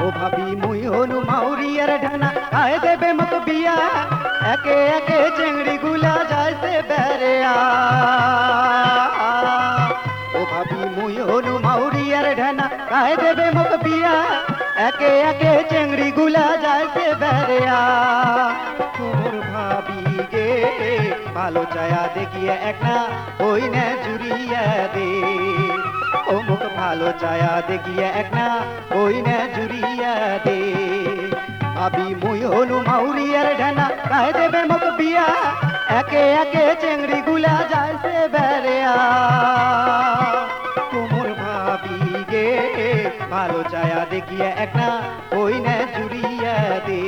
ও ভাবি মুই হনু মাউরিয়ার ঢানা খায় দেবে মক বিয়া একে একে চেংড়ি গুলা যাইছে বেরেয়া ও ভাবি মুই হনু মাউরিয়ার ঢানা খায় দেবে মক বিয়া একে একে চেংড়ি গুলা যাইছে বেরেয়া তোর ভাবি গে ভালো চায়া দেখিয়ে এক না ওই না জুড়িয়া দে অমুক ভালো চায়া দেখিয়ে এক না ওই না জুড়িয়া দে ভাবি মুই হনু মাউরিয়ার ঢানা গায়ে দেবে মুখ বিয়া একে একে চেংড়ি গুলা যাইছে বেরেয়া তোমর ভাবি গে ভালো চায়া দেখিয়ে এক না ওই না জুড়িয়া দে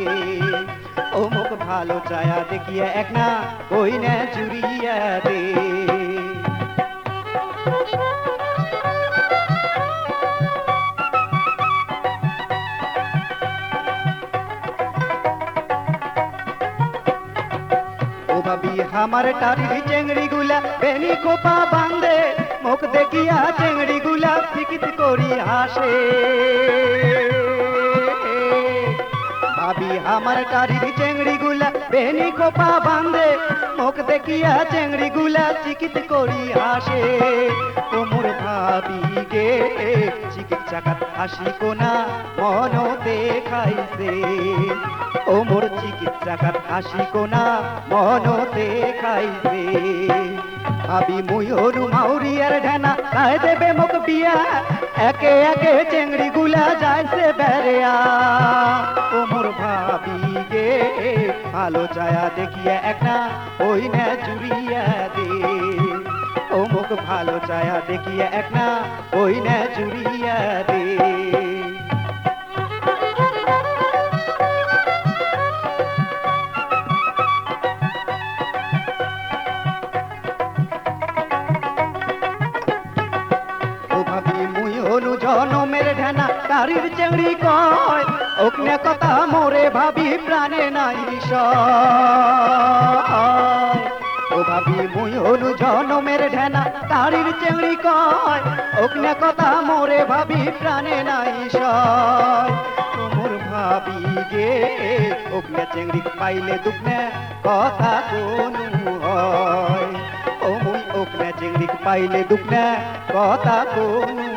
অমুক ভালো চায়া দেখিয়ে এক না ওই না জুড়িয়া দে ভাবি আমার টারির চেংড়ি গুলা বেনি কোপা বান্ধে মুখ দেখিয়া চেংড়ি গুলা ফিকিত করি হাসে ভাবি আমার টারির চেংড়ি গুলা বেনি কোপা বান্ধে মুখ দেখিয়া চেংড়ি গুলা চিকিত করি হাসে তোমর ভাবি গে চিকিত চাকাত হাসি কোনা মন দেখাইছে ও মোর চিকিৎসাকাত হাসি কোনা মন দেখাইছে ভাবি মুই হনু মাউরিয়ার ঢানা গায়ে দেবে মুখ বিয়া একে একে চেংড়ি গুলা যাইছে বেরেয়া ও মোর ভাবি গে ভালো চায়া দেখিয়া এক না ওই না জুড়িয়া দে ও মুখ ভালো চায়া দেখিয়া এক না ওই না জুড়িয়া দে জনমের ঢানা তারির চেংড়ি কয় ওকনে কথা মোরে ভাবি প্রাণে নাই ও ভাবি মুই হনু জনমের ঢানা তারির চেংড়ি কয় ওকনে কথা মোরে ভাবি প্রাণে নাই তোমর ভাবি গে ওকনে চেংড়ি পাইলে দুঃখনে কথা কোনু হয় ও মুই ওকনে চেংড়ি পাইলে দুঃখনে কথা কোনু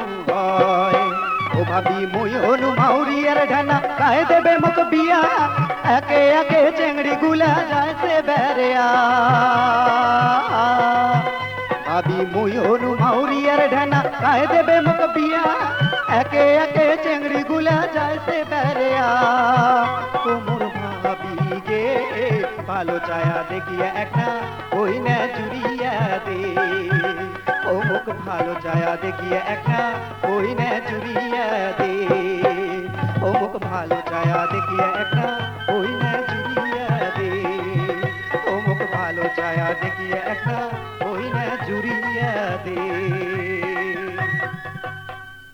ও ভাবি মুই হনু মাউরিয়ার ঢানা গায়ে দেবে মুখ বিয়া একে একে চেংড়ি গুলা যাইছে বেরেয়া ভাবি মুই হনু মাউরিয়ার ঢানা গায়ে দেবে মুখ বিয়া একে একে চেংড়ি গুলা যাইছে বেরেয়া তোমর ভাবি গে ভালো চায়া দেখিয়া এক না ওই না জুড়িয়া দে ও মুখ ভালো চায়া দেখিয়া এক না ওই না জুড়িয়া দে ও মুখ ভালো চায়া দেখিয়া এক না